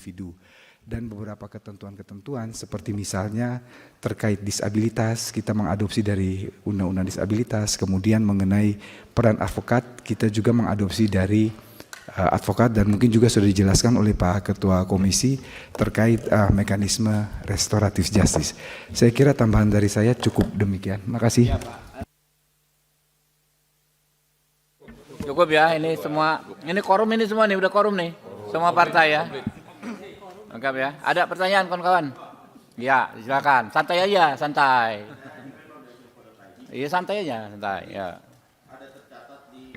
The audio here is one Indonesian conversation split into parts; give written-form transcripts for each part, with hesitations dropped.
individu. Dan beberapa ketentuan-ketentuan seperti misalnya terkait disabilitas, kita mengadopsi dari Undang-Undang Disabilitas, kemudian mengenai peran advokat, kita juga mengadopsi dari advokat, dan mungkin juga sudah dijelaskan oleh Pak Ketua Komisi terkait mekanisme restoratif justice. Saya kira tambahan dari saya cukup demikian. Makasih. Ya, Pak. Cukup ya, ini semua, ini quorum ini semua nih, udah quorum nih, semua partai ya. Lengkap ya. Ada pertanyaan kawan-kawan? Ya, silakan. Santai aja, santai. Iya, santai aja, santai. Ya. Ada tercatat di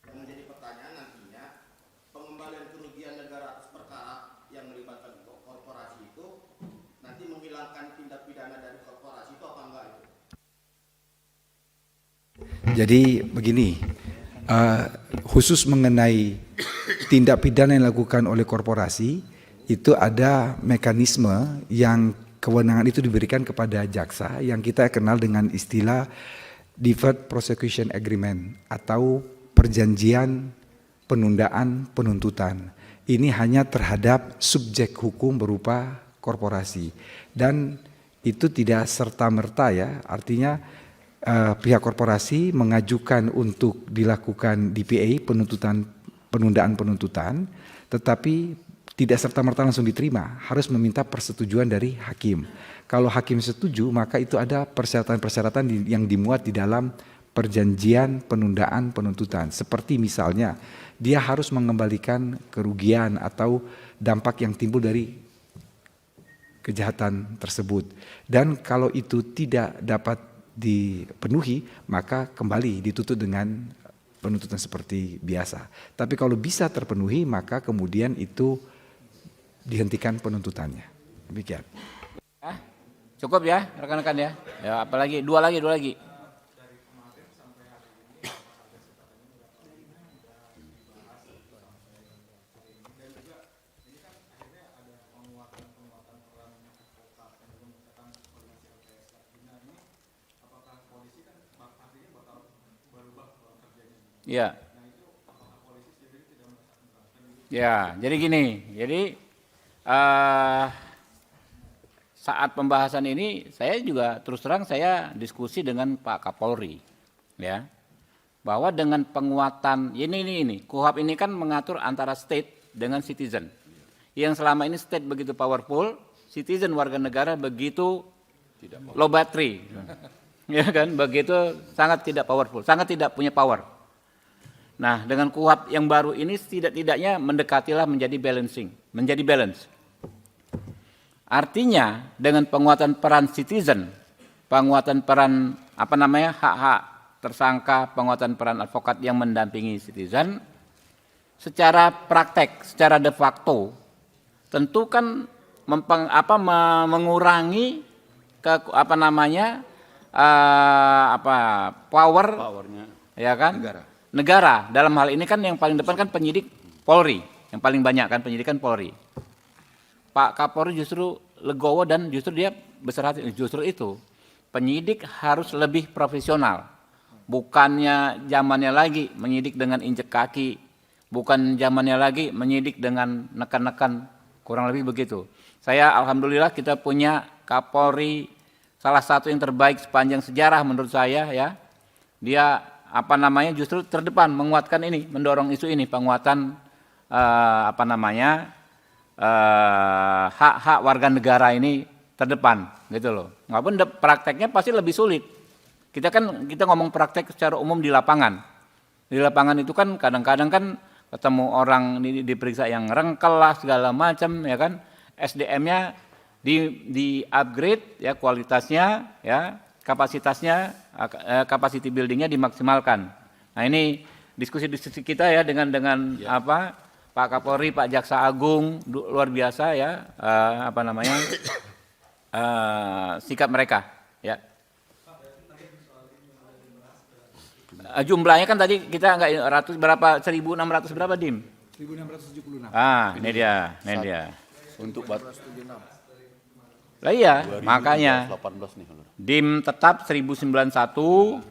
menjadi pertanyaan nantinya pengembalian kerugian negara atas perkara yang melibatkan korporasi itu nanti menghilangkan tindak pidana dari korporasi itu apa enggak itu? Jadi begini, khusus mengenai tindak pidana yang dilakukan oleh korporasi, itu ada mekanisme yang kewenangan itu diberikan kepada jaksa yang kita kenal dengan istilah Deferred Prosecution Agreement atau perjanjian penundaan penuntutan. Ini hanya terhadap subjek hukum berupa korporasi, dan itu tidak serta-merta ya, artinya pihak korporasi mengajukan untuk dilakukan DPA, penundaan penuntutan, tetapi tidak serta-merta langsung diterima, harus meminta persetujuan dari hakim. Kalau hakim setuju, maka itu ada persyaratan-persyaratan yang dimuat di dalam perjanjian penundaan penuntutan. Seperti misalnya, dia harus mengembalikan kerugian atau dampak yang timbul dari kejahatan tersebut. Dan kalau itu tidak dapat dipenuhi, maka kembali dituntut dengan penuntutan seperti biasa. Tapi kalau bisa terpenuhi, maka kemudian itu dihentikan penuntutannya. Demikian. Cukup ya, rekan-rekan ya. Ya, apalagi dua lagi. Ya. Ya, jadi gini. Jadi saat pembahasan ini saya juga terus terang saya diskusi dengan Pak Kapolri, ya, bahwa dengan penguatan ini KUHP ini kan mengatur antara state dengan citizen. Yang selama ini state begitu powerful, citizen warga negara begitu low battery, ya kan, begitu sangat tidak powerful, sangat tidak punya power. Nah, dengan KUHP yang baru ini tidak-tidaknya mendekatilah menjadi balance. Artinya dengan penguatan peran citizen, penguatan peran hak-hak tersangka, penguatan peran advokat yang mendampingi citizen, secara praktek, secara de facto, tentu kan mengurangi powernya, ya kan? Negara dalam hal ini kan yang paling depan kan penyidik Polri, yang paling banyak kan penyidikan Polri. Pak Kapolri justru legowo dan justru dia besar hati, justru itu penyidik harus lebih profesional, bukannya zamannya lagi menyidik dengan injek kaki, bukan zamannya lagi menyidik dengan nekan-nekan, kurang lebih begitu. Saya alhamdulillah kita punya Kapolri salah satu yang terbaik sepanjang sejarah menurut saya ya. Dia justru terdepan menguatkan ini, mendorong isu ini, penguatan hak-hak warga negara ini terdepan gitu loh. Walaupun prakteknya pasti lebih sulit. Kita ngomong praktek secara umum di lapangan. Di lapangan itu kan kadang-kadang kan ketemu orang ini diperiksa yang rengkel lah segala macam ya kan. SDM-nya di upgrade ya, kualitasnya ya, kapasitasnya, capacity buildingnya dimaksimalkan. Nah ini diskusi kita ya dengan ya. Pak Kapolri, Pak Jaksa Agung luar biasa ya sikap mereka ya. Jumlahnya kan tadi kita enggak berapa 1.600 berapa Dim? 1.676. Ini dia. Untuk Lah iya, makanya 18 nih. DIM tetap 1091,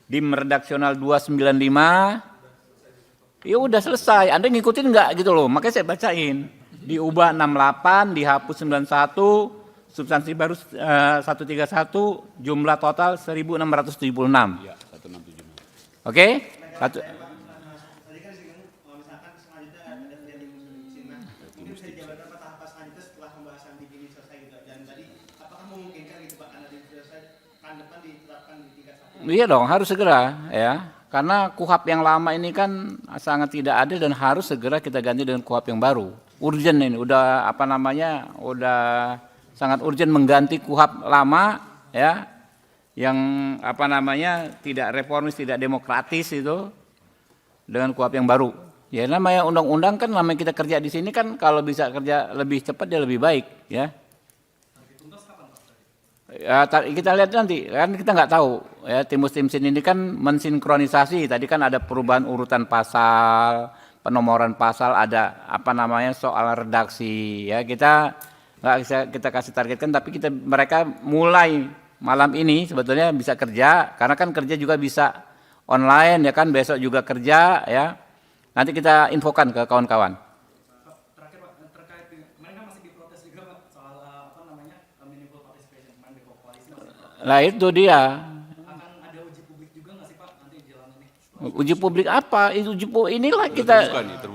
DIM redaksional 295, ya udah selesai. Anda ngikutin nggak gitu loh, makanya saya bacain. Diubah 68, dihapus 91, substansi baru 131, jumlah total 1676. Ya, 1676. Oke? Satu. Tadi kan misalkan selanjutnya ada terjadi musnah, mungkin bisa dijabarkan apa tahapan selanjutnya setelah pembahasan di ini selesai gitu. Dan tadi apakah memungkinkan gitu Pak, karena di selesai kan depan diterapkan di tingkat 1? Iya dong, harus segera ya. Karena KUHP yang lama ini kan sangat tidak adil dan harus segera kita ganti dengan KUHP yang baru. Urgent ini, udah apa namanya, udah sangat urgent mengganti KUHP lama ya, yang apa namanya tidak reformis, tidak demokratis itu dengan KUHP yang baru. Ya namanya undang-undang kan, namanya kita kerja di sini kan, kalau bisa kerja lebih cepat ya lebih baik ya. Ya, kita lihat nanti, kan kita nggak tahu ya, Timsin ini kan mensinkronisasi, tadi kan ada perubahan urutan pasal, penomoran pasal, ada apa namanya soal redaksi ya, kita nggak bisa kita kasih targetkan, tapi mereka mulai malam ini sebetulnya bisa kerja, karena kan kerja juga bisa online ya kan, besok juga kerja ya, nanti kita infokan ke kawan-kawan. Terakhir Pak, terkait mereka masih diprotes juga Pak soal apa namanya meaningful participation kemarin di koalisi. Nah itu dia. Akan ada uji publik juga nggak sih Pak nanti jalan ini? Uji publik apa? Uji publik inilah kita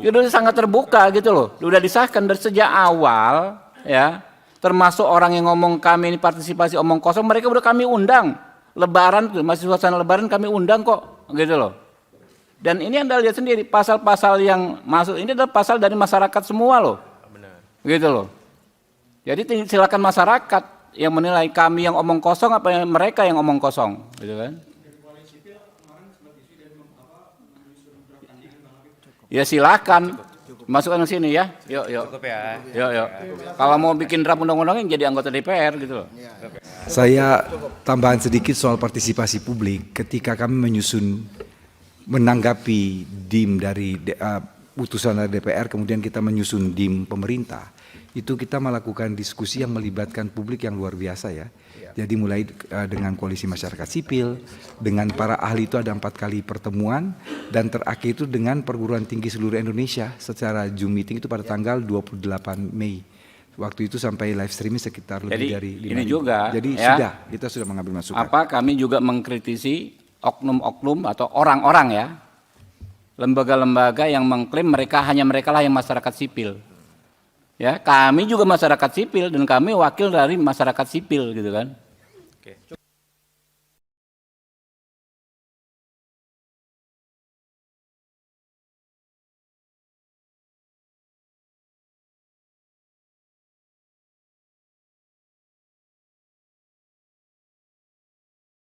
udah sangat terbuka gitu loh. Udah disahkan dari sejak awal ya. Termasuk orang yang ngomong kami ini partisipasi omong kosong, mereka udah kami undang. Lebaran masih suasana lebaran kami undang kok gitu loh. Dan ini Anda lihat sendiri, pasal-pasal yang masuk ini adalah pasal dari masyarakat semua loh. Benar. Gitu loh. Jadi silakan masyarakat yang menilai kami yang omong kosong apa yang mereka yang omong kosong, gitu kan? Ya silakan masukkan ke sini ya. Yuk. Cukup ya. Yuk. Kalau mau bikin draft undang-undang jadi anggota DPR gitu loh. Saya tambahan sedikit soal partisipasi publik. Ketika kami menanggapi DIM dari utusan dari DPR, kemudian kita menyusun DIM pemerintah, itu kita melakukan diskusi yang melibatkan publik yang luar biasa ya. Jadi mulai dengan koalisi masyarakat sipil, dengan para ahli itu ada 4 kali pertemuan, dan terakhir itu dengan perguruan tinggi seluruh Indonesia secara Zoom meeting itu pada tanggal 28 Mei. Waktu itu sampai live streaming sekitar lebih dari 5.000. Ini juga, jadi ya, kita sudah mengambil masukan. Apa kami juga mengkritisi oknum-oknum atau orang-orang ya, lembaga-lembaga yang mengklaim mereka lah yang masyarakat sipil. Ya, kami juga masyarakat sipil dan kami wakil dari masyarakat sipil gitu kan. Oke.